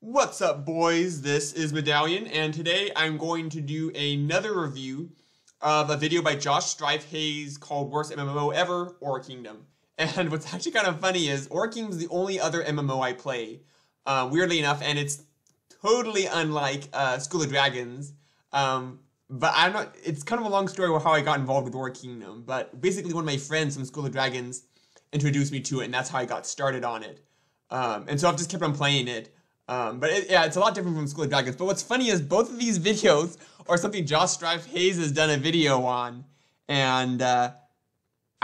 What's up, boys? This is Medallion, and today I'm going to do another review of a video by Josh Strife Hayes called Worst MMO Ever, Aura Kingdom. And what's actually kind of funny is Aura Kingdom is the only other MMO I play, weirdly enough, and it's totally unlike School of Dragons. But it's kind of a long story of how I got involved with Aura Kingdom, but basically one of my friends from School of Dragons introduced me to it, and that's how I got started on it. And so I've just kept on playing it. It's a lot different from School of Dragons. But what's funny is both of these videos are something Josh Strife Hayes has done a video on. And I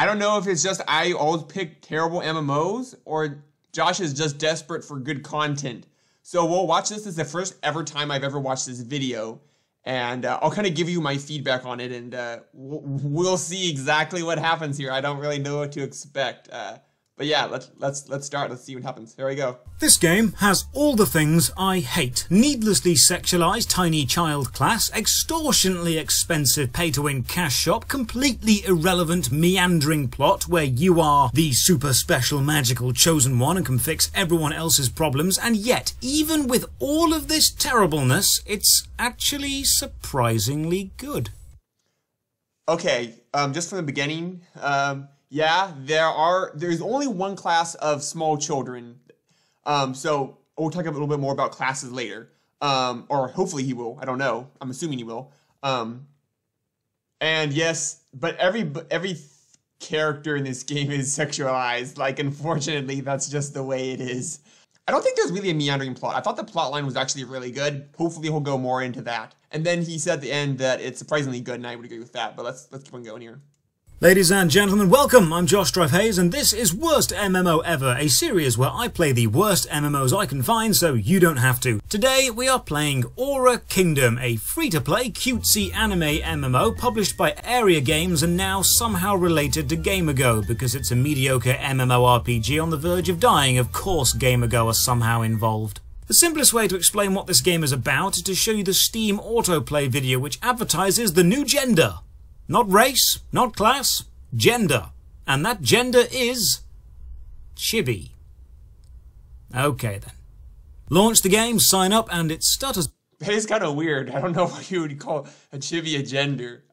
don't know if it's just I always pick terrible MMOs or Josh is just desperate for good content. So we'll watch this. This is the first ever time I've ever watched this video. And I'll kind of give you my feedback on it. And we'll see exactly what happens here. I don't really know what to expect. But yeah, let's start. Let's see what happens. Here we go. This game has all the things I hate. Needlessly sexualized tiny child class, extortionately expensive pay-to-win cash shop, completely irrelevant meandering plot where you are the super special magical chosen one and can fix everyone else's problems, and yet, even with all of this terribleness, it's actually surprisingly good. Okay, just from the beginning, yeah, there's only one class of small children. So we'll talk a little bit more about classes later. Or hopefully he will. I don't know. I'm assuming he will. And yes, but every character in this game is sexualized. Like, unfortunately, that's just the way it is. I don't think there's really a meandering plot. I thought the plot line was actually really good. Hopefully he'll go more into that. And then he said at the end that it's surprisingly good, and I would agree with that. But let's keep on going here. Ladies and gentlemen, welcome! I'm Josh Strife Hayes, and this is Worst MMO Ever, a series where I play the worst MMOs I can find so you don't have to. Today we are playing Aura Kingdom, a free-to-play cutesy anime MMO published by Area Games and now somehow related to GamerGo because it's a mediocre MMORPG on the verge of dying. Of course GamerGo are somehow involved. The simplest way to explain what this game is about is to show you the Steam autoplay video which advertises the new gender. Not race, not class, gender. And that gender is chibi. Okay then. Launch the game, sign up, and it stutters. That is kind of weird. I don't know what you would call a chibi a gender.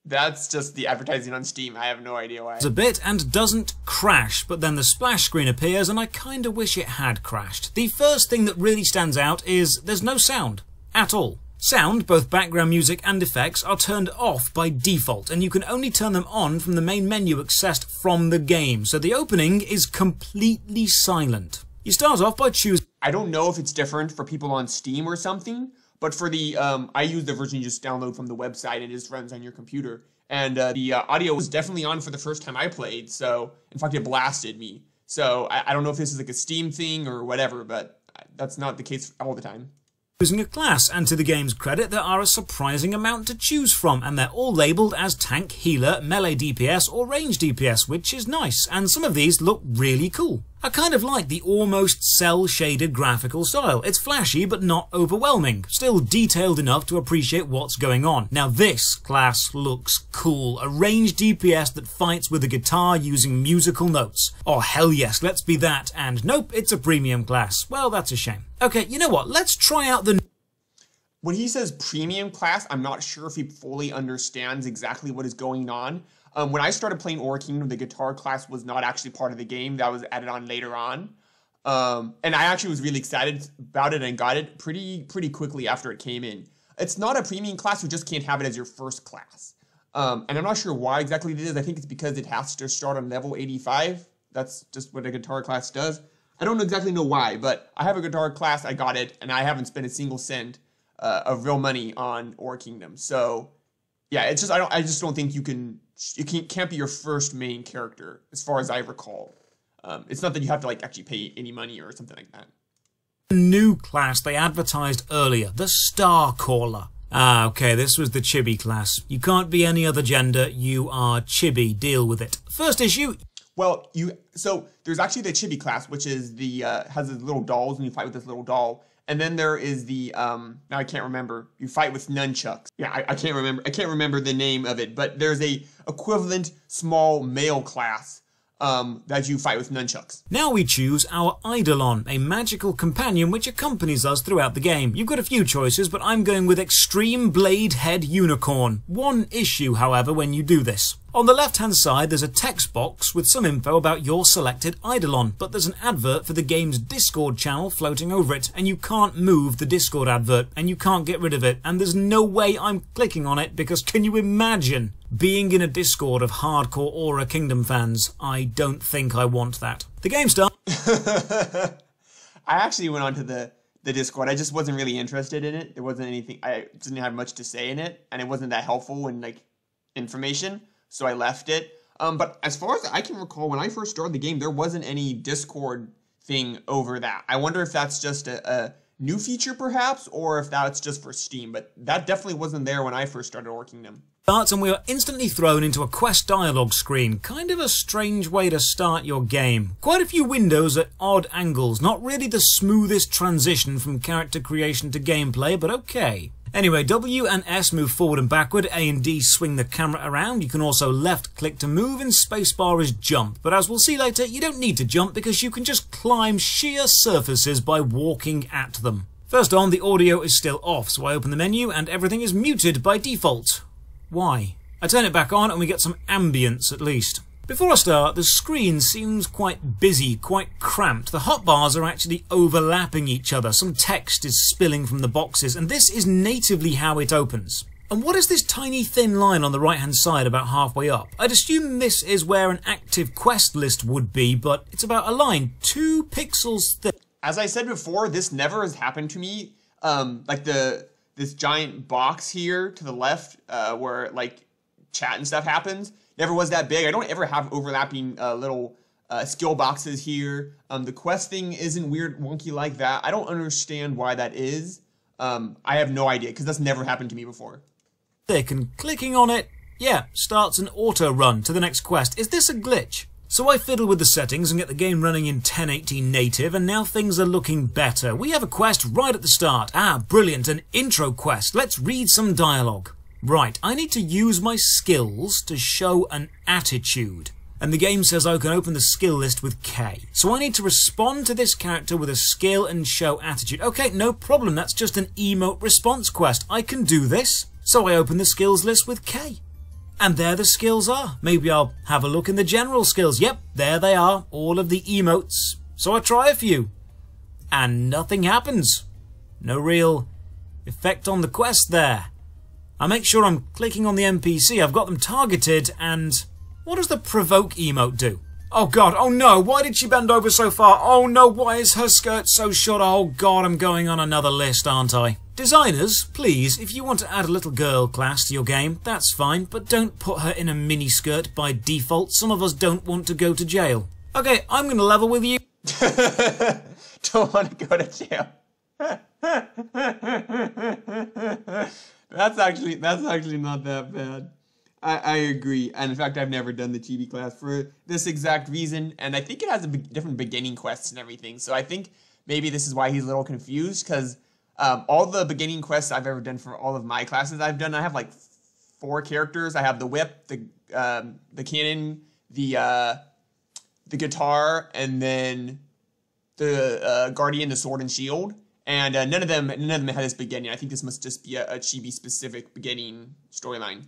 That's just the advertising on Steam. I have no idea why. A bit and doesn't crash, but then the splash screen appears and I kinda wish it had crashed. The first thing that really stands out is there's no sound. At all. Sound, both background music and effects, are turned off by default, and you can only turn them on from the main menu accessed from the game, so the opening is completely silent. You start off by choosing... I don't know if it's different for people on Steam or something, but for the, I use the version you just download from the website and it just runs on your computer. And the audio was definitely on for the first time I played, so, in fact, it blasted me. So, I don't know if this is like a Steam thing or whatever, but that's not the case all the time. Choosing a class, and to the game's credit, there are a surprising amount to choose from, and they're all labelled as tank, healer, melee DPS, or range DPS, which is nice, and some of these look really cool. I kind of like the almost cel-shaded graphical style. It's flashy, but not overwhelming, still detailed enough to appreciate what's going on. Now this class looks cool, a range DPS that fights with a guitar using musical notes. Oh hell yes, let's be that, and nope, it's a premium class. Well, that's a shame. Okay, you know what, let's try out the... When he says premium class, I'm not sure if he fully understands exactly what is going on. When I started playing Aura Kingdom, the guitar class was not actually part of the game. That was added on later on. And I actually was really excited about it and got it pretty quickly after it came in. It's not a premium class, you just can't have it as your first class. And I'm not sure why exactly it is. I think it's because it has to start on level 85. That's just what a guitar class does. I don't exactly know why, but I have a guitar class, I got it, and I haven't spent a single cent of real money on Aura Kingdom. So, yeah, it's just I just don't think you can't be your first main character, as far as I recall. It's not that you have to like actually pay any money or something like that. New class they advertised earlier, the Star Caller. Ah, okay, this was the chibi class. You can't be any other gender, you are chibi, deal with it. First issue... Well, so there's actually the chibi class, which is the, has these little dolls, and you fight with this little doll. And then there is the, now I can't remember, you fight with nunchucks. Yeah, I can't remember the name of it, but there's a equivalent small male class, that you fight with nunchucks. Now we choose our Eidolon, a magical companion which accompanies us throughout the game. You've got a few choices, but I'm going with Extreme Blade Head Unicorn. One issue, however, when you do this. On the left-hand side, there's a text box with some info about your selected Eidolon, but there's an advert for the game's Discord channel floating over it, and you can't move the Discord advert, and you can't get rid of it, and there's no way I'm clicking on it, because can you imagine being in a Discord of hardcore Aura Kingdom fans? I don't think I want that. The game starts. I actually went onto the Discord. I just wasn't really interested in it. There wasn't anything, I didn't have much to say in it, and it wasn't that helpful in like information. So I left it. But as far as I can recall, when I first started the game, there wasn't any Discord thing over that. I wonder if that's just a new feature perhaps, or if that's just for Steam. But that definitely wasn't there when I first started Aura Kingdom. Starts and we are instantly thrown into a quest dialogue screen. Kind of a strange way to start your game. Quite a few windows at odd angles. Not really the smoothest transition from character creation to gameplay, but okay. Anyway, W and S move forward and backward, A and D swing the camera around. You can also left click to move, and spacebar is jump. But as we'll see later, you don't need to jump because you can just climb sheer surfaces by walking at them. First on, the audio is still off, so I open the menu and everything is muted by default. Why? I turn it back on and we get some ambience at least. Before I start, the screen seems quite busy, quite cramped. The hotbars are actually overlapping each other. Some text is spilling from the boxes, and this is natively how it opens. And what is this tiny thin line on the right-hand side about halfway up? I'd assume this is where an active quest list would be, but it's about a line 2 pixels thick. As I said before, this never has happened to me. Like this giant box here to the left, where like chat and stuff happens, never was that big. I don't ever have overlapping little skill boxes here. The quest thing isn't weird, wonky like that. I don't understand why that is. I have no idea, because that's never happened to me before. Thick, and clicking on it, yeah, starts an auto run to the next quest. Is this a glitch? So I fiddle with the settings and get the game running in 1080 native, and now things are looking better. We have a quest right at the start. Ah, brilliant, an intro quest. Let's read some dialogue. Right, I need to use my skills to show an attitude. And the game says I can open the skill list with K. So I need to respond to this character with a skill and show attitude. Okay, no problem, that's just an emote response quest. I can do this. So I open the skills list with K. And there the skills are. Maybe I'll have a look in the general skills. Yep, there they are, all of the emotes. So I try a few. And nothing happens. No real effect on the quest there. I make sure I'm clicking on the NPC, I've got them targeted, and what does the provoke emote do? Oh god, oh no, why did she bend over so far? Oh no, why is her skirt so short? Oh god, I'm going on another list, aren't I? Designers, please, if you want to add a little girl class to your game, that's fine, but don't put her in a miniskirt by default. Some of us don't want to go to jail. Okay, I'm gonna level with you. Don't want to go to jail. That's actually not that bad. I agree, and in fact I've never done the chibi class for this exact reason, and I think it has a different beginning quests and everything, so I think maybe this is why he's a little confused, because all the beginning quests I've ever done for all of my classes I've done, I have like 4 characters. I have the whip, the cannon, the guitar, and then the guardian, the sword and shield. And none of them had this beginning. I think this must just be a chibi-specific beginning storyline.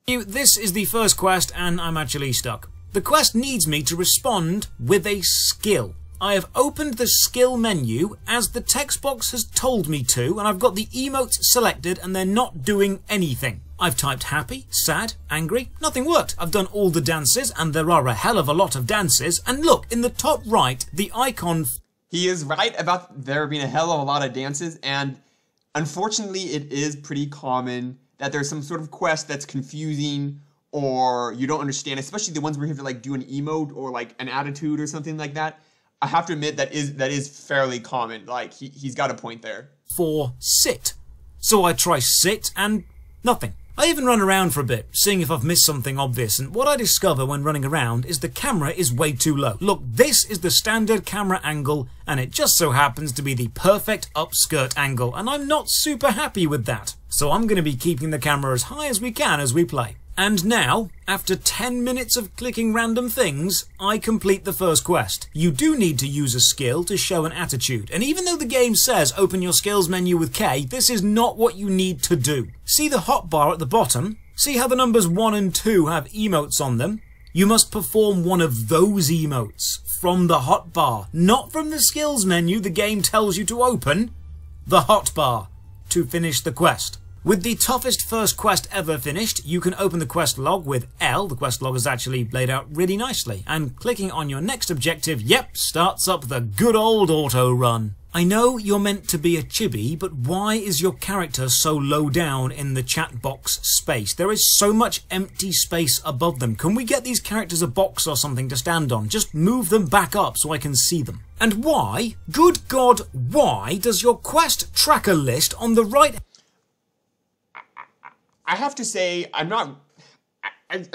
This is the first quest, and I'm actually stuck. The quest needs me to respond with a skill. I have opened the skill menu as the text box has told me to, and I've got the emotes selected, and they're not doing anything. I've typed happy, sad, angry, nothing worked. I've done all the dances, and there are a hell of a lot of dances, and look, in the top right, the icon... He is right about there being a hell of a lot of dances, and unfortunately it is pretty common that there's some sort of quest that's confusing or you don't understand, especially the ones where you have to like do an emote or like an attitude or something like that. I have to admit that is fairly common. Like he's got a point there. For sit. So I try sit and nothing. I even run around for a bit, seeing if I've missed something obvious, and what I discover when running around is the camera is way too low. Look, this is the standard camera angle, and it just so happens to be the perfect upskirt angle, and I'm not super happy with that. So I'm going to be keeping the camera as high as we can as we play. And now, after 10 minutes of clicking random things, I complete the first quest. You do need to use a skill to show an attitude, and even though the game says open your skills menu with K, this is not what you need to do. See the hotbar at the bottom? See how the numbers 1 and 2 have emotes on them? You must perform one of those emotes from the hotbar, not from the skills menu the game tells you to open, the hotbar, to finish the quest. With the toughest first quest ever finished, you can open the quest log with L. The quest log is actually laid out really nicely, and clicking on your next objective, yep, starts up the good old auto run. I know you're meant to be a chibi, but why is your character so low down in the chat box space? There is so much empty space above them. Can we get these characters a box or something to stand on? Just move them back up so I can see them. And why, good God, why does your quest tracker list on the right... I have to say, I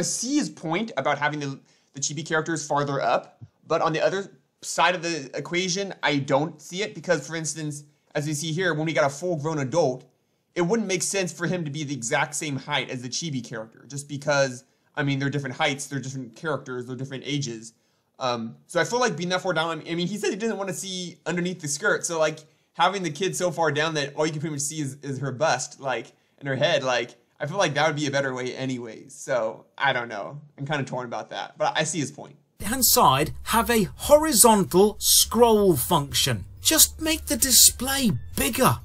see his point about having the chibi characters farther up, but on the other side of the equation, I don't see it because, for instance, as we see here, when we got a full-grown adult, it wouldn't make sense for him to be the exact same height as the chibi character, just because, I mean, they're different heights, they're different characters, they're different ages. So I feel like being that far down, I mean, he said he didn't want to see underneath the skirt, so, like, having the kid so far down that all you can pretty much see is her bust, like, and her head, like, I feel like that would be a better way anyways, so I don't know. I'm kind of torn about that, but I see his point. Hand side have a horizontal scroll function. Just make the display bigger.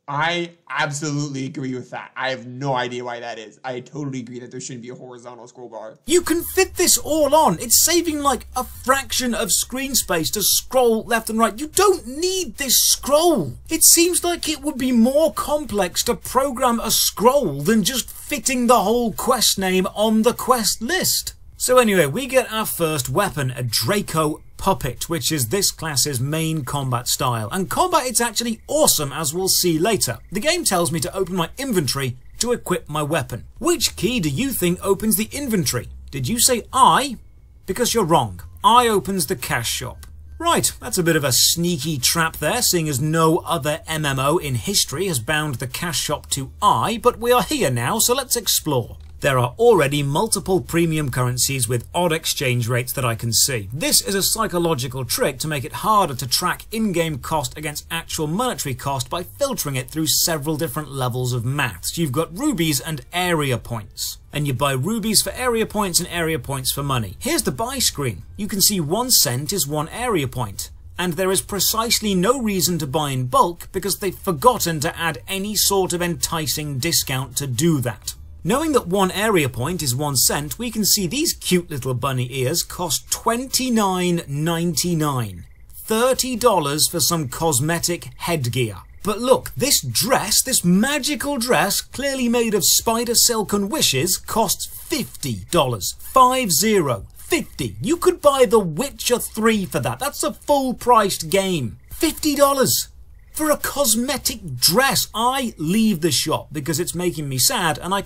I absolutely agree with that. I have no idea why that is. I totally agree that there shouldn't be a horizontal scroll bar. You can fit this all on. It's saving like a fraction of screen space to scroll left and right. You don't need this scroll. It seems like it would be more complex to program a scroll than just fitting the whole quest name on the quest list. So anyway, we get our first weapon, a Draco Puppet, which is this class's main combat style. And combat is actually awesome, as we'll see later. The game tells me to open my inventory to equip my weapon. Which key do you think opens the inventory? Did you say I? Because you're wrong. I opens the cash shop. Right, that's a bit of a sneaky trap there, seeing as no other MMO in history has bound the cash shop to I, but we are here now, so let's explore. There are already multiple premium currencies with odd exchange rates that I can see. This is a psychological trick to make it harder to track in-game cost against actual monetary cost by filtering it through several different levels of maths. You've got rubies and area points, and you buy rubies for area points and area points for money. Here's the buy screen. You can see 1 cent is 1 area point. And there is precisely no reason to buy in bulk because they've forgotten to add any sort of enticing discount to do that. Knowing that 1 area point is 1 cent, we can see these cute little bunny ears cost $29.99. $30 for some cosmetic headgear. But look, this dress, this magical dress, clearly made of spider silk and wishes, costs $50. 50. You could buy The Witcher 3 for that. That's a full-priced game. $50. For a cosmetic dress. I leave the shop because it's making me sad and I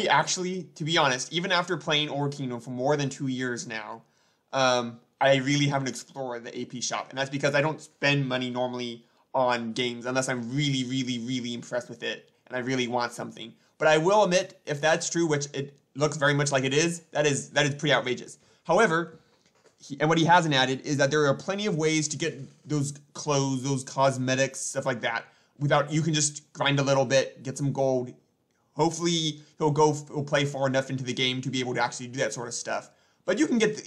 actually, to be honest, even after playing Orc Kingdom for more than 2 years now, I really haven't explored the AP shop. And that's because I don't spend money normally on games unless I'm really, really, really impressed with it and I really want something. But I will admit, if that's true, which it looks very much like it is, that is pretty outrageous. However, and what he hasn't added is that there are plenty of ways to get those clothes, those cosmetics, stuff like that, without, you can just grind a little bit, get some gold. Hopefully he'll play far enough into the game to be able to actually do that sort of stuff. But you can get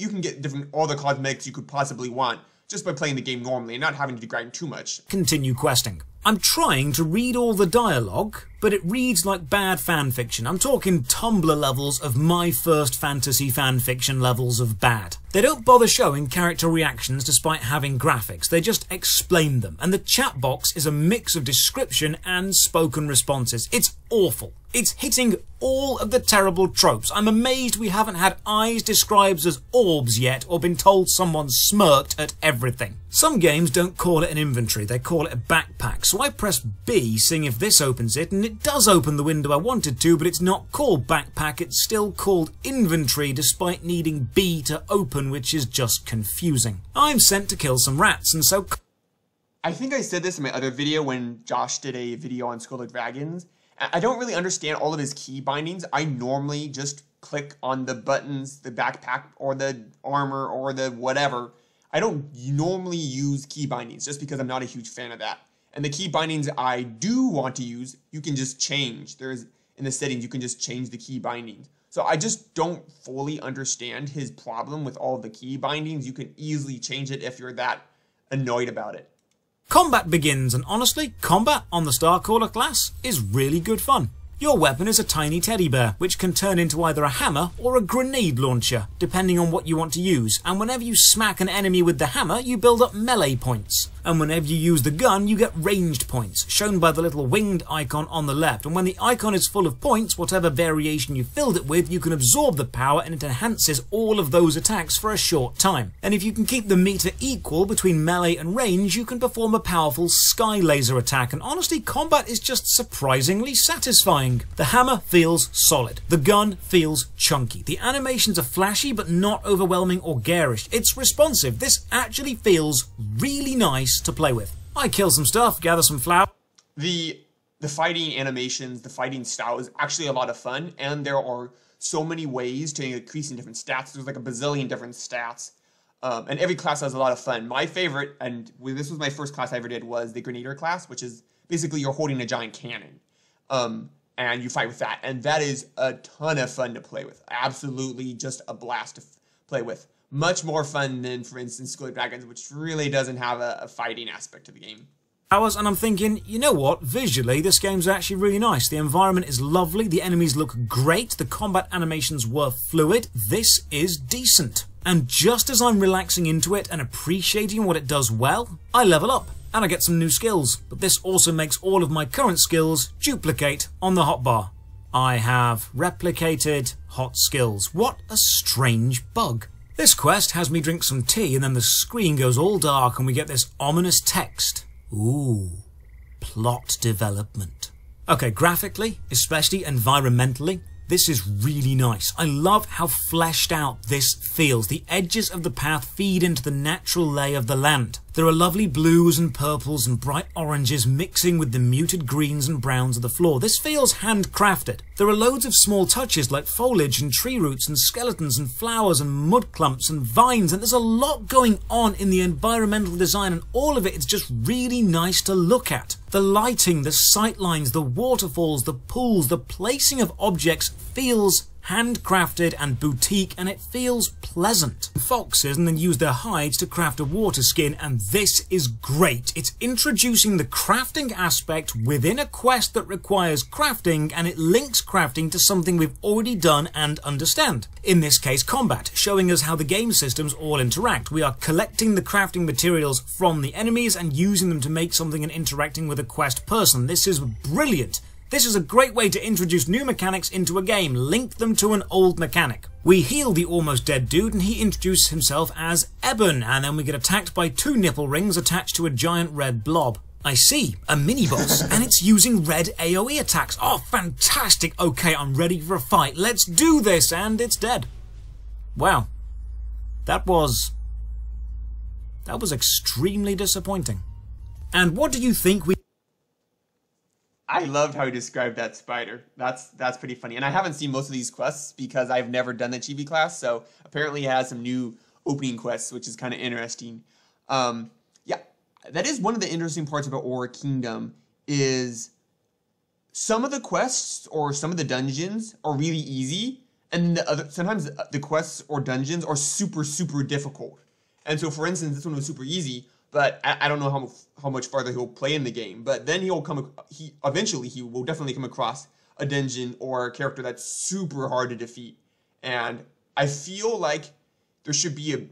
all the cosmetics you could possibly want just by playing the game normally and not having to grind too much. Continue questing. I'm trying to read all the dialogue, but it reads like bad fanfiction. I'm talking Tumblr levels of My First Fantasy fanfiction levels of bad. They don't bother showing character reactions despite having graphics, they just explain them, and the chat box is a mix of description and spoken responses. It's awful. It's hitting all of the terrible tropes. I'm amazed we haven't had eyes described as orbs yet or been told someone smirked at everything. Some games don't call it an inventory, they call it a backpack, so I press B seeing if this opens it, and it does open the window I wanted to, but it's not called backpack, it's still called inventory despite needing B to open, which is just confusing. I'm sent to kill some rats, and so... I think I said this in my other video when Josh did a video on Skull of Dragons, I don't really understand all of his key bindings. I normally just click on the buttons, the backpack, or the armor, or the whatever. I don't normally use key bindings just because I'm not a huge fan of that. And the key bindings I do want to use, you can just change. In the settings, you can just change the key bindings. So I just don't fully understand his problem with all the key bindings. You can easily change it if you're that annoyed about it. Combat begins, and honestly, combat on the Starcaller class is really good fun. Your weapon is a tiny teddy bear, which can turn into either a hammer or a grenade launcher, depending on what you want to use, and whenever you smack an enemy with the hammer, you build up melee points. And whenever you use the gun, you get ranged points, shown by the little winged icon on the left, and when the icon is full of points, whatever variation you filled it with, you can absorb the power and it enhances all of those attacks for a short time. And if you can keep the meter equal between melee and range, you can perform a powerful sky laser attack, and honestly, combat is just surprisingly satisfying. The hammer feels solid. The gun feels chunky. The animations are flashy but not overwhelming or garish. It's responsive. This actually feels really nice to play with. I kill some stuff, gather some flowers. The fighting animations, the fighting style is actually a lot of fun, and there are so many ways to increase in different stats. There's like a bazillion different stats. And every class has a lot of fun. My favorite, and this was my first class I ever did, was the Grenadier class, which is basically you're holding a giant cannon. And you fight with that. And that is a ton of fun to play with. Absolutely just a blast to play with. Much more fun than, for instance, School of Dragons, which really doesn't have a fighting aspect to the game. And I'm thinking, you know what, visually this game's actually really nice. The environment is lovely, the enemies look great, the combat animations were fluid. This is decent. And just as I'm relaxing into it and appreciating what it does well, I level up. And I get some new skills, but this also makes all of my current skills duplicate on the hotbar. I have replicated hot skills. What a strange bug. This quest has me drink some tea and then the screen goes all dark and we get this ominous text. Ooh, plot development. Okay, graphically, especially environmentally, this is really nice. I love how fleshed out this feels. The edges of the path feed into the natural lay of the land. There are lovely blues and purples and bright oranges mixing with the muted greens and browns of the floor. This feels handcrafted. There are loads of small touches like foliage and tree roots and skeletons and flowers and mud clumps and vines, and there's a lot going on in the environmental design, and all of it is just really nice to look at. The lighting, the sightlines, the waterfalls, the pools, the placing of objects feels handcrafted and boutique, and it feels pleasant. Foxes and then use their hides to craft a water skin, and this is great. It's introducing the crafting aspect within a quest that requires crafting, and it links crafting to something we've already done and understand. In this case, combat, showing us how the game systems all interact. We are collecting the crafting materials from the enemies and using them to make something and interacting with a quest person. This is brilliant. This is a great way to introduce new mechanics into a game, link them to an old mechanic. We heal the almost dead dude and he introduces himself as Eben, and then we get attacked by 2 nipple rings attached to a giant red blob. I see, a mini-boss, and it's using red AoE attacks. Oh, fantastic! Okay, I'm ready for a fight. Let's do this! And it's dead. Wow. That was extremely disappointing. And what do you think we... I loved how he described that spider. That's pretty funny. And I haven't seen most of these quests because I've never done the Chibi class, so apparently it has some new opening quests, which is kind of interesting. Yeah, that is one of the interesting parts about Aura Kingdom, is some of the quests or some of the dungeons are really easy, and sometimes the quests or dungeons are super, super difficult. And so, for instance, this one was super easy, but I don't know how much farther he'll play in the game. But then eventually he will definitely come across a dungeon or a character that's super hard to defeat. And I feel like there should be a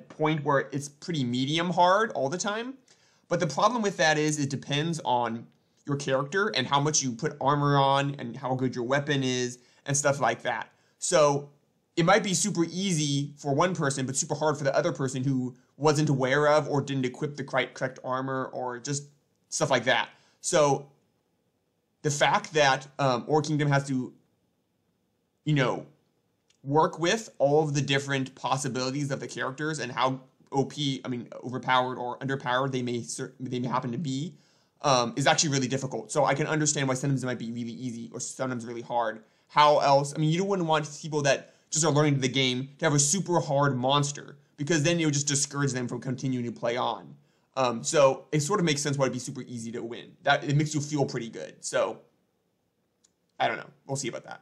point where it's pretty medium hard all the time. But the problem with that is it depends on your character and how much you put armor on and how good your weapon is and stuff like that. So it might be super easy for one person, but super hard for the other person who wasn't aware of or didn't equip the correct armor or just stuff like that. So the fact that Aura Kingdom has to, work with all of the different possibilities of the characters and how overpowered or underpowered they may happen to be, is actually really difficult. So I can understand why sometimes it might be really easy or sometimes really hard. How else? I mean, you wouldn't want people that just are learning the game to have a super hard monster, because then it would just discourage them from continuing to play on. So it sort of makes sense why it'd be super easy to win. It makes you feel pretty good. So I don't know. We'll see about that.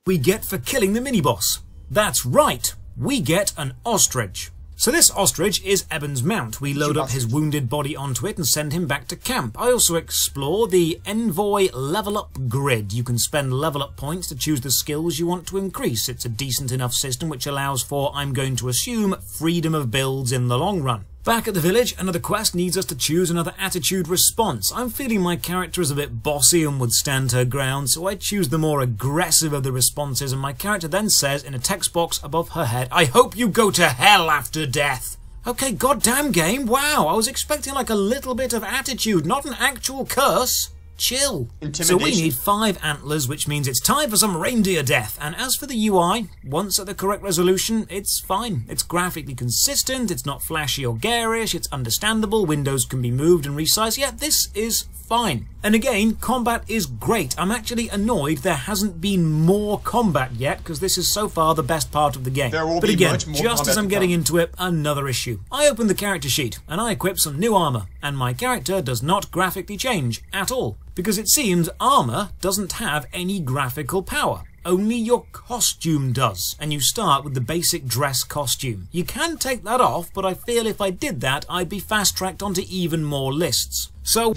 We get for killing the mini-boss. That's right, we get an ostrich. So this ostrich is Eben's mount. We load up his wounded body onto it and send him back to camp. I also explore the Envoy level up grid. You can spend level up points to choose the skills you want to increase. It's a decent enough system which allows for, I'm going to assume, freedom of builds in the long run. Back at the village, another quest needs us to choose another attitude response. I'm feeling my character is a bit bossy and would stand her ground, so I choose the more aggressive of the responses, and my character then says in a text box above her head, "I hope you go to hell after death." Okay, goddamn game, wow, I was expecting like a little bit of attitude, not an actual curse. Chill. So we need 5 antlers, which means it's time for some reindeer death. And as for the UI, once at the correct resolution, it's fine. It's graphically consistent, it's not flashy or garish, it's understandable, windows can be moved and resized. Yeah, this is fine. And again, combat is great. I'm actually annoyed there hasn't been more combat yet, because this is so far the best part of the game. But again, just as I'm getting into it, another issue. I open the character sheet, and I equip some new armor, and my character does not graphically change at all, because it seems armor doesn't have any graphical power. Only your costume does, and you start with the basic dress costume. You can take that off, but I feel if I did that, I'd be fast-tracked onto even more lists. So...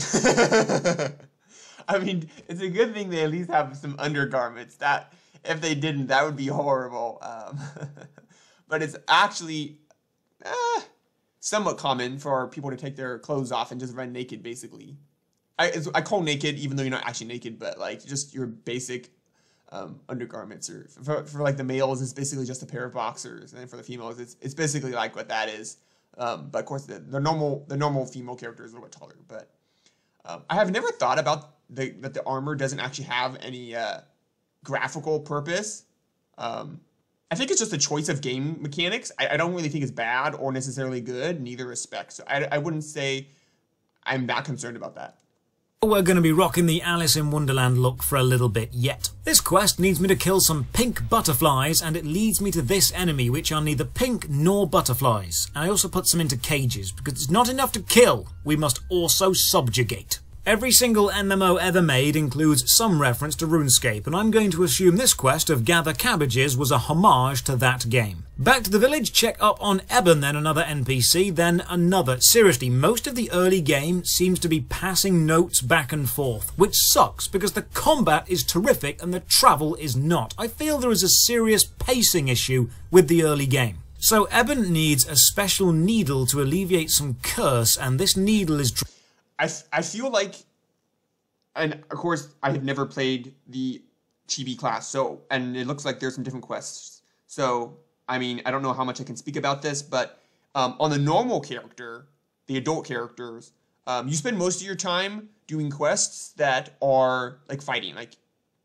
I mean, it's a good thing they at least have some undergarments. That, if they didn't, that would be horrible. But it's actually somewhat common for people to take their clothes off and just run naked, basically. I call naked, even though you're not actually naked, but like just your basic undergarments. Or for like the males, it's basically just a pair of boxers, and then for the females, it's basically like what that is. But of course, the normal female character is a little bit taller. But I have never thought about that the armor doesn't actually have any graphical purpose. I think it's just a choice of game mechanics. I don't really think it's bad or necessarily good in either respect. So I wouldn't say I'm that concerned about that. We're going to be rocking the Alice in Wonderland look for a little bit yet. This quest needs me to kill some pink butterflies, and it leads me to this enemy, which are neither pink nor butterflies. And I also put some into cages, because it's not enough to kill, we must also subjugate. Every single MMO ever made includes some reference to RuneScape, and I'm going to assume this quest of Gather Cabbages was a homage to that game. Back to the village, check up on Eben, then another NPC, then another. Seriously, most of the early game seems to be passing notes back and forth, which sucks because the combat is terrific and the travel is not. I feel there is a serious pacing issue with the early game. So Eben needs a special needle to alleviate some curse, and this needle is... I feel like, and of course, I have never played the chibi class, and it looks like there's some different quests. So, I mean, I don't know how much I can speak about this, but on the normal character, the adult characters, you spend most of your time doing quests that are like fighting, like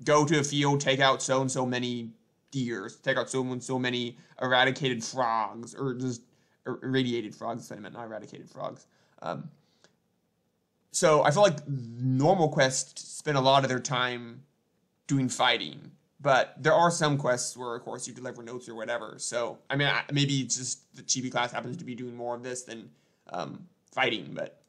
go to a field, take out so and so many deers, take out so and so many eradicated frogs, or just irradiated frogs. That's what I meant, not eradicated frogs. So I feel like normal quests spend a lot of their time doing fighting, but there are some quests where, of course, you deliver notes or whatever. So, I mean, maybe it's just the chibi class happens to be doing more of this than fighting, but...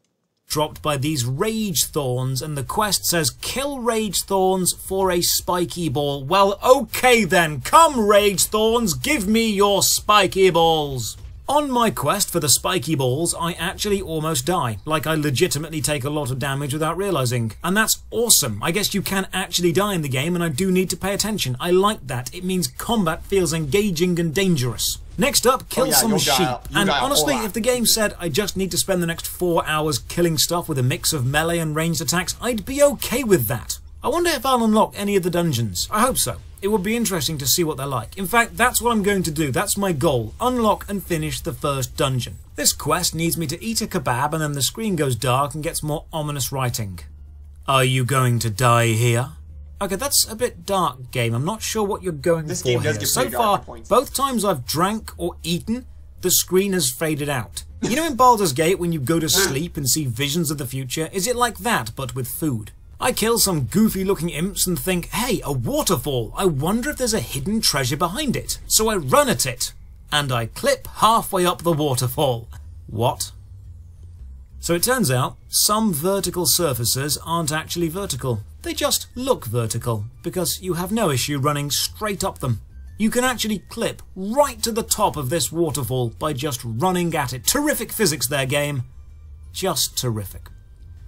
Dropped by these rage thorns, and the quest says, kill rage thorns for a spiky ball. Well, okay then, come rage thorns, give me your spiky balls. On my quest for the spiky balls, I actually almost die. Like, I legitimately take a lot of damage without realizing. And that's awesome. I guess you can actually die in the game, and I do need to pay attention. I like that. It means combat feels engaging and dangerous. Next up, kill some sheep. And honestly, if the game said I just need to spend the next 4 hours killing stuff with a mix of melee and ranged attacks, I'd be okay with that. I wonder if I'll unlock any of the dungeons. I hope so. It would be interesting to see what they're like. In fact, that's what I'm going to do. That's my goal. Unlock and finish the first dungeon. This quest needs me to eat a kebab, and then the screen goes dark and gets more ominous writing. Are you going to die here? Okay, that's a bit dark, game. I'm not sure what you're going for here. So far, both times I've drank or eaten, The screen has faded out. You know in Baldur's Gate when you go to sleep and see visions of the future? Is it like that, but with food? I kill some goofy looking imps and think, hey, a waterfall, I wonder if there's a hidden treasure behind it. So I run at it, and I clip halfway up the waterfall. What? So it turns out, some vertical surfaces aren't actually vertical. They just look vertical, because you have no issue running straight up them. You can actually clip right to the top of this waterfall by just running at it. Terrific physics there, game. Just terrific.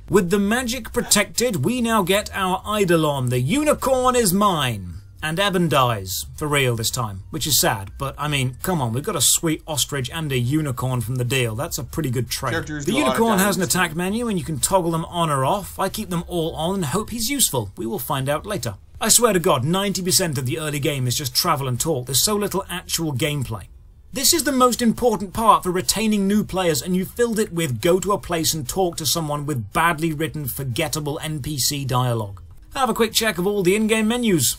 With the magic protected, we now get our Eidolon. The unicorn is mine. And Eben dies, for real this time, which is sad. But, I mean, come on, we've got a sweet ostrich and a unicorn from the deal. That's a pretty good trait. The unicorn has an attack menu and you can toggle them on or off. I keep them all on and hope he's useful. We will find out later. I swear to God, 90% of the early game is just travel and talk. There's so little actual gameplay. This is the most important part for retaining new players, and you filled it with go to a place and talk to someone with badly written, forgettable NPC dialogue. Have a quick check of all the in-game menus.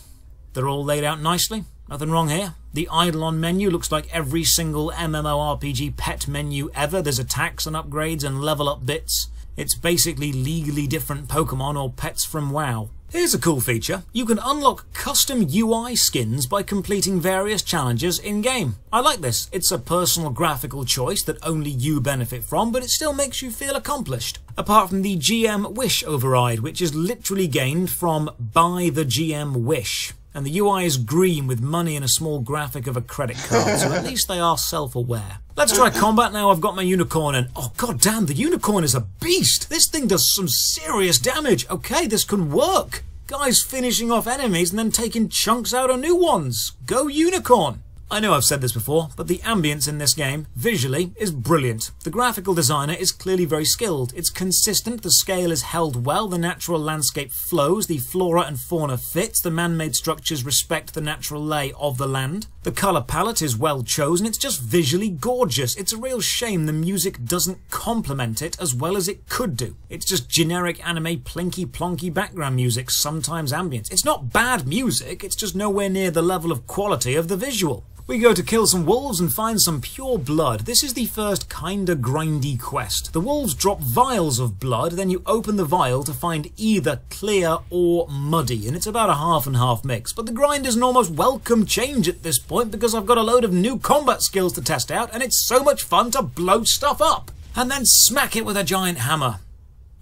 They're all laid out nicely. Nothing wrong here. The Eidolon menu looks like every single MMORPG pet menu ever. There's attacks and upgrades and level up bits. It's basically legally different Pokemon or pets from WoW. Here's a cool feature. You can unlock custom UI skins by completing various challenges in-game. I like this. It's a personal graphical choice that only you benefit from, but it still makes you feel accomplished. Apart from the GM Wish override, which is literally gained from Buy the GM Wish. And the UI is green with money and a small graphic of a credit card, so at least they are self-aware. Let's try combat now. I've got my unicorn and oh god damn, the unicorn is a beast! This thing does some serious damage. Okay, this can work. Guys finishing off enemies and then taking chunks out of new ones. Go unicorn! I know I've said this before, but the ambience in this game, visually, is brilliant. The graphical designer is clearly very skilled. It's consistent, the scale is held well, the natural landscape flows, the flora and fauna fits, the man-made structures respect the natural lay of the land. The colour palette is well chosen, it's just visually gorgeous. It's a real shame the music doesn't complement it as well as it could do. It's just generic anime plinky-plonky background music, sometimes ambient. It's not bad music, it's just nowhere near the level of quality of the visual. We go to kill some wolves and find some pure blood. This is the first kinda grindy quest. The wolves drop vials of blood, then you open the vial to find either clear or muddy, and it's about a half and half mix. But the grind is an almost welcome change at this point because I've got a load of new combat skills to test out, and it's so much fun to blow stuff up and then smack it with a giant hammer.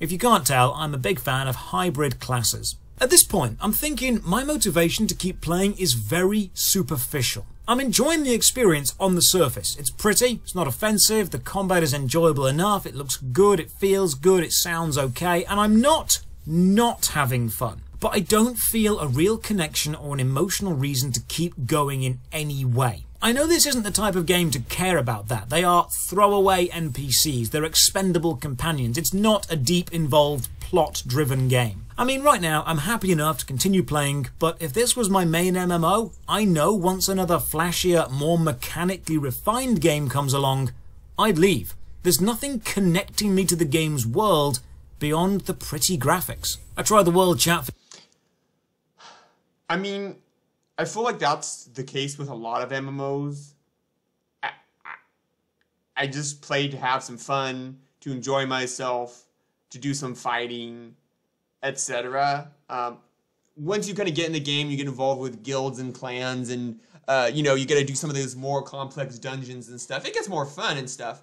If you can't tell, I'm a big fan of hybrid classes. At this point, I'm thinking my motivation to keep playing is very superficial. I'm enjoying the experience on the surface. It's pretty, it's not offensive, the combat is enjoyable enough, it looks good, it feels good, it sounds okay, and I'm not having fun. But I don't feel a real connection or an emotional reason to keep going in any way. I know this isn't the type of game to care about that. They are throwaway NPCs, they're expendable companions. It's not a deep, involved, plot-driven game. I mean, right now, I'm happy enough to continue playing, but if this was my main MMO, I know once another flashier, more mechanically refined game comes along, I'd leave. There's nothing connecting me to the game's world beyond the pretty graphics. I tried the world chat for... I mean, I feel like that's the case with a lot of MMOs. I just play to have some fun, to enjoy myself, to do some fighting, etc. Once you kind of get in the game, you get involved with guilds and clans, and you know, you got to do some of those more complex dungeons and stuff. It gets more fun and stuff.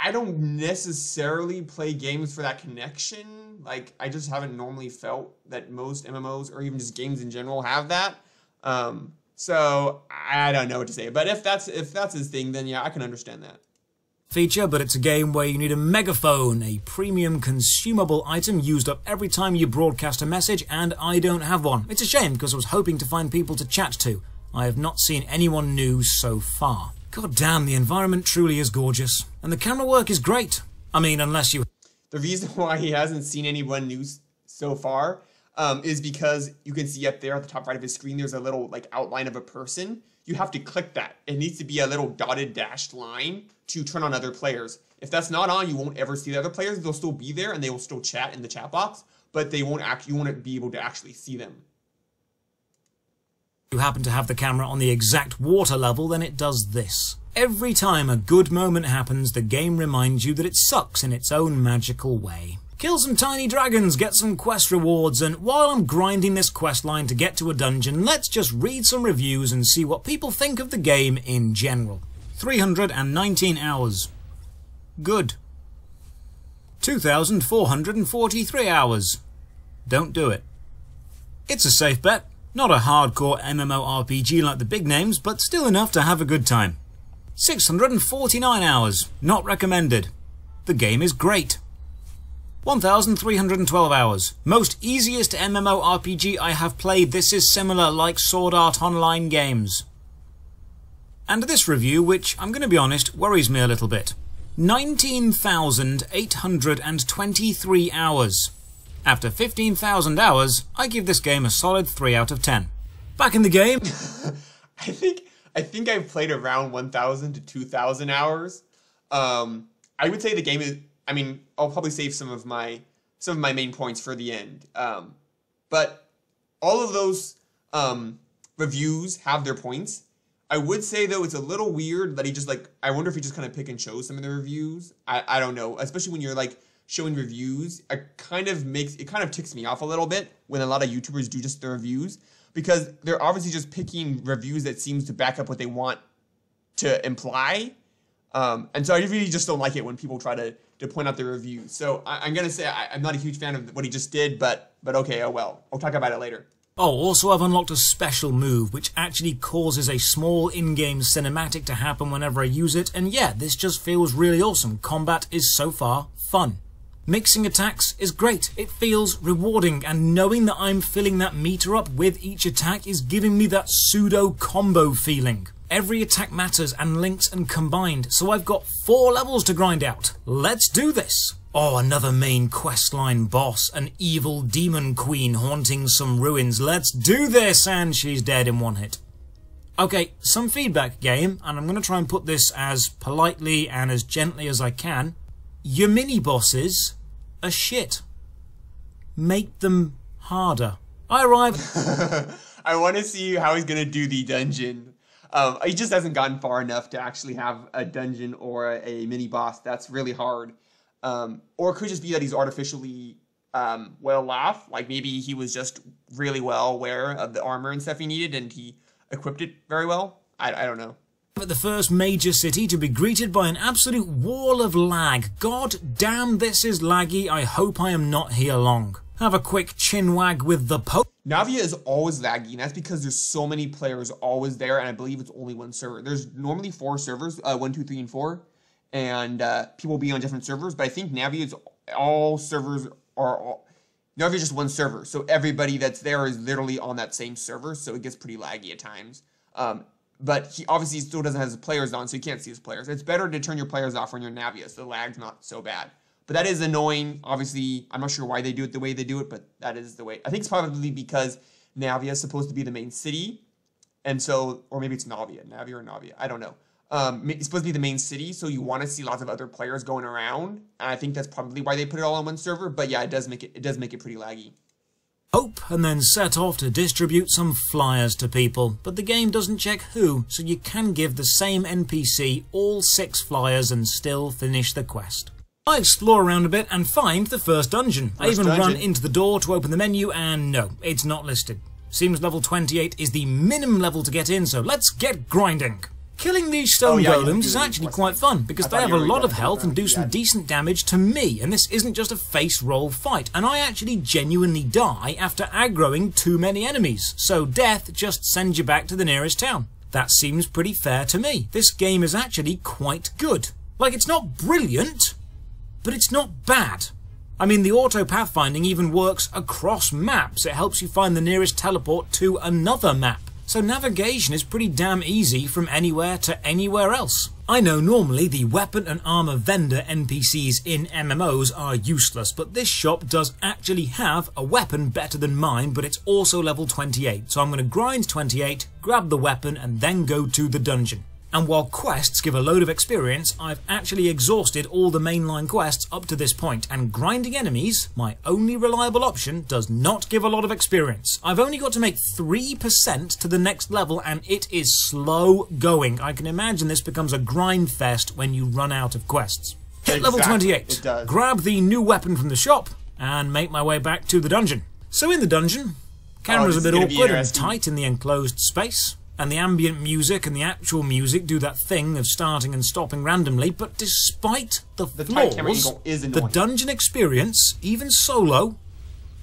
I don't necessarily play games for that connection. Like, I just haven't normally felt that most MMOs or even just games in general have that. So I don't know what to say. But if that's his thing, then yeah, I can understand that. Feature, but it's a game where you need a megaphone, a premium consumable item used up every time you broadcast a message, and I don't have one. It's a shame because I was hoping to find people to chat to. I have not seen anyone new so far. God damn, the environment truly is gorgeous, and the camera work is great. I mean, unless you... The reason why he hasn't seen anyone new so far is because you can see up there at the top right of his screen, there's a little like outline of a person. You have to click that. It needs to be a little dotted dashed line to turn on other players. If that's not on, you won't ever see the other players. They'll still be there and they will still chat in the chat box, but they won't you won't be able to actually see them. you happen to have the camera on the exact water level, then it does this. Every time a good moment happens, the game reminds you that it sucks in its own magical way. Kill some tiny dragons, get some quest rewards, and while I'm grinding this quest line to get to a dungeon, let's just read some reviews and see what people think of the game in general. 319 hours. Good. 2,443 hours. Don't do it. It's a safe bet. Not a hardcore MMORPG like the big names, but still enough to have a good time. 649 hours. Not recommended. The game is great. 1,312 hours. Most easiest MMORPG I have played. This is similar like Sword Art Online games. And this review, which I'm going to be honest, worries me a little bit. 19,823 hours. After 15,000 hours, I give this game a solid 3 out of 10. Back in the game. I think I've played around 1,000 to 2,000 hours. I would say the game is. I mean, I'll probably save some of my main points for the end. But all of those reviews have their points. I would say though it's a little weird that he just I wonder if he just kind of pick and chose some of the reviews. I don't know, especially when you're showing reviews. It kind of ticks me off a little bit when a lot of YouTubers do just the reviews, because they're obviously just picking reviews that seems to back up what they want to imply. And so I really just don't like it when people try to point out the reviews. So I'm gonna say I'm not a huge fan of what he just did, but okay, oh well. I'll talk about it later. Oh, also I've unlocked a special move which actually causes a small in-game cinematic to happen whenever I use it, and yeah, this just feels really awesome. Combat is so far fun. Mixing attacks is great. It feels rewarding, and knowing that I'm filling that meter up with each attack is giving me that pseudo combo feeling. Every attack matters and links and combined, so I've got 4 levels to grind out. Let's do this! Oh, another main questline boss, an evil demon queen haunting some ruins. Let's do this! And she's dead in 1 hit. Okay, some feedback, game, and I'm going to try and put this as politely and as gently as I can. Your mini-bosses are shit. Make them harder. I arrive... I want to see how he's going to do the dungeon. He just hasn't gotten far enough to actually have a dungeon or a mini-boss. That's really hard. Or it could just be that he's artificially well off. Like maybe he was just really well aware of the armor and stuff he needed and he equipped it very well. I don't know. At the first major city to be greeted by an absolute wall of lag. God damn, this is laggy. I hope I am not here long. Have a quick chin wag with the Pope. Navia is always laggy, and that's because there's so many players always there, and I believe it's only one server. There's normally 4 servers, 1, 2, 3, and 4, and people will be on different servers, but I think Navia's all servers are... Navia's just one server, so everybody that's there is literally on that same server, so it gets pretty laggy at times. But he obviously still doesn't have his players on, so you can't see his players. It's better to turn your players off when you're Navia, so the lag's not so bad. But that is annoying. Obviously, I'm not sure why they do it the way they do it, but that is the way. I think it's probably because Navia is supposed to be the main city, and so, or maybe it's Navia or Navia, I don't know. It's supposed to be the main city, so you want to see lots of other players going around, and I think that's probably why they put it all on one server. But yeah, it does make it pretty laggy. Hope, and then set off to distribute some flyers to people, but the game doesn't check who, so you can give the same NPC all 6 flyers and still finish the quest. I explore around a bit and find the first dungeon. I even run into the door to open the menu and no, it's not listed. Seems level 28 is the minimum level to get in, so let's get grinding. Killing these stone golems is actually quite fun, because they have a lot of health and do some decent damage to me, and this isn't just a face roll fight, and I actually genuinely die after aggroing too many enemies, so death just sends you back to the nearest town. That seems pretty fair to me. This game is actually quite good. Like, it's not brilliant, but it's not bad. I mean, the auto pathfinding even works across maps. It helps you find the nearest teleport to another map. So navigation is pretty damn easy from anywhere to anywhere else. I know normally the weapon and armor vendor NPCs in MMOs are useless, but this shop does actually have a weapon better than mine, but it's also level 28. So I'm going to grind 28, grab the weapon, and then go to the dungeon. And while quests give a load of experience, I've actually exhausted all the mainline quests up to this point, and grinding enemies, my only reliable option, does not give a lot of experience. I've only got to make 3% to the next level, and it is slow going. I can imagine this becomes a grind fest when you run out of quests. Hit level 28, grab the new weapon from the shop, and make my way back to the dungeon. So in the dungeon, camera's a bit awkward and tight in the enclosed space. And the ambient music and the actual music do that thing of starting and stopping randomly, but despite the flaws, the dungeon experience, even solo,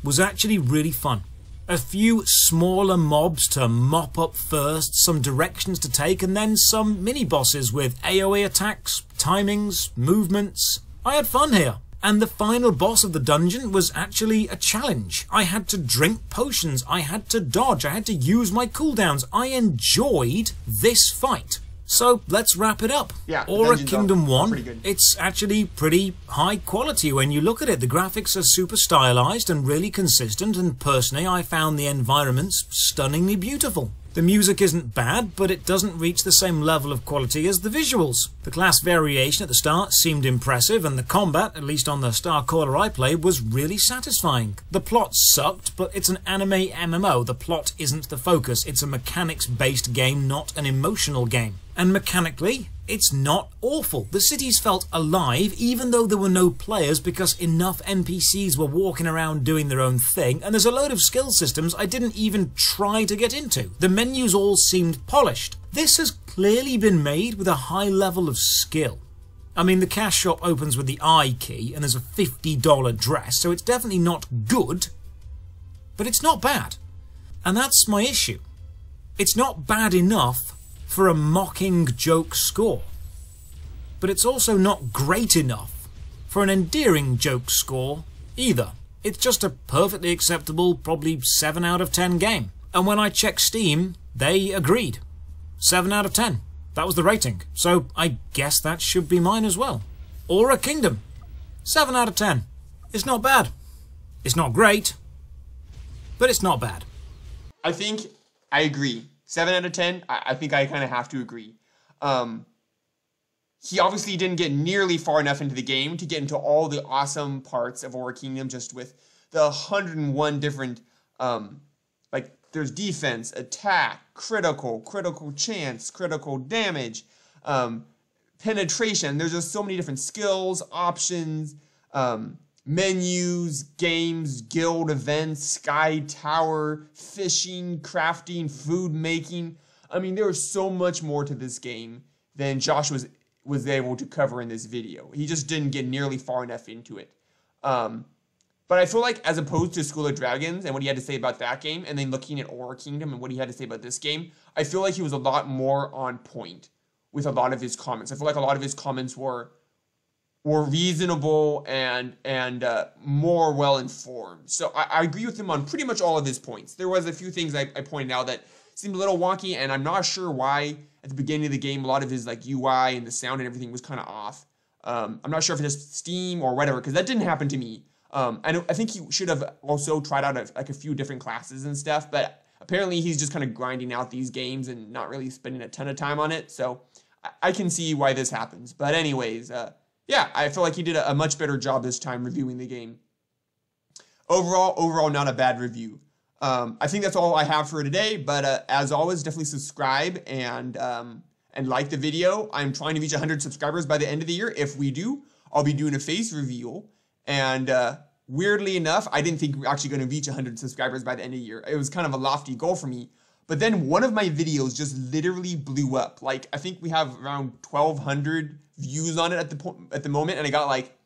was actually really fun. A few smaller mobs to mop up first, some directions to take, and then some mini-bosses with AoE attacks, timings, movements. I had fun here. And the final boss of the dungeon was actually a challenge. I had to drink potions, I had to dodge, I had to use my cooldowns. I enjoyed this fight. So let's wrap it up. Yeah, Aura Kingdom 1, it's actually pretty high quality when you look at it. The graphics are super stylized and really consistent, and personally I found the environments stunningly beautiful. The music isn't bad, but it doesn't reach the same level of quality as the visuals. The class variation at the start seemed impressive, and the combat, at least on the Star Caller I played, was really satisfying. The plot sucked, but it's an anime MMO. The plot isn't the focus. It's a mechanics-based game, not an emotional game. And mechanically, it's not awful. The cities felt alive, even though there were no players, because enough NPCs were walking around doing their own thing, and there's a load of skill systems I didn't even try to get into. The menus all seemed polished. This has clearly been made with a high level of skill. I mean, the cash shop opens with the I key, and there's a $50 dress, so it's definitely not good, but it's not bad. And that's my issue. It's not bad enough for a mocking joke score, but it's also not great enough for an endearing joke score either. It's just a perfectly acceptable, probably 7 out of 10 game. And when I checked Steam, they agreed. 7 out of 10. That was the rating, so I guess that should be mine as well. Aura Kingdom, 7 out of 10. It's not bad. It's not great, but it's not bad. I think I agree. 7 out of 10, I think I kind of have to agree. He obviously didn't get nearly far enough into the game to get into all the awesome parts of Aura Kingdom, just with the 101 different, like, there's defense, attack, critical chance, critical damage, penetration. There's just so many different skills, options, menus, games, guild events, sky tower, fishing, crafting, food making. I mean, there was so much more to this game than Josh was able to cover in this video. He just didn't get nearly far enough into it. But I feel like, as opposed to School of Dragons and what he had to say about that game, and then looking at Aura Kingdom and what he had to say about this game, I feel like he was a lot more on point with a lot of his comments. I feel like a lot of his comments were reasonable and more well-informed. So I agree with him on pretty much all of his points. There was a few things I pointed out that seemed a little wonky, and I'm not sure why at the beginning of the game a lot of his like UI and the sound and everything was kind of off. I'm not sure if it's just Steam or whatever, because that didn't happen to me. I think he should have also tried out a few different classes and stuff, but apparently he's just kind of grinding out these games and not really spending a ton of time on it. So I can see why this happens. But anyways, yeah, I feel like he did a much better job this time reviewing the game. Overall, not a bad review. I think that's all I have for today, but as always, definitely subscribe and like the video. I'm trying to reach 100 subscribers by the end of the year. If we do, I'll be doing a face reveal. And weirdly enough, I didn't think we were actually going to reach 100 subscribers by the end of the year. It was kind of a lofty goal for me. But then one of my videos just literally blew up. Like, I think we have around 1,200 views on it at the moment, and I got like,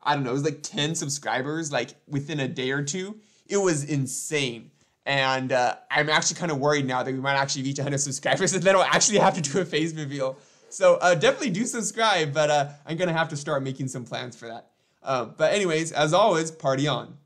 I don't know, it was like 10 subscribers like within a day or two. It was insane. And I'm actually kind of worried now that we might actually reach 100 subscribers, and then I'll actually have to do a face reveal. So definitely do subscribe, but I'm going to have to start making some plans for that. But anyways, as always, party on.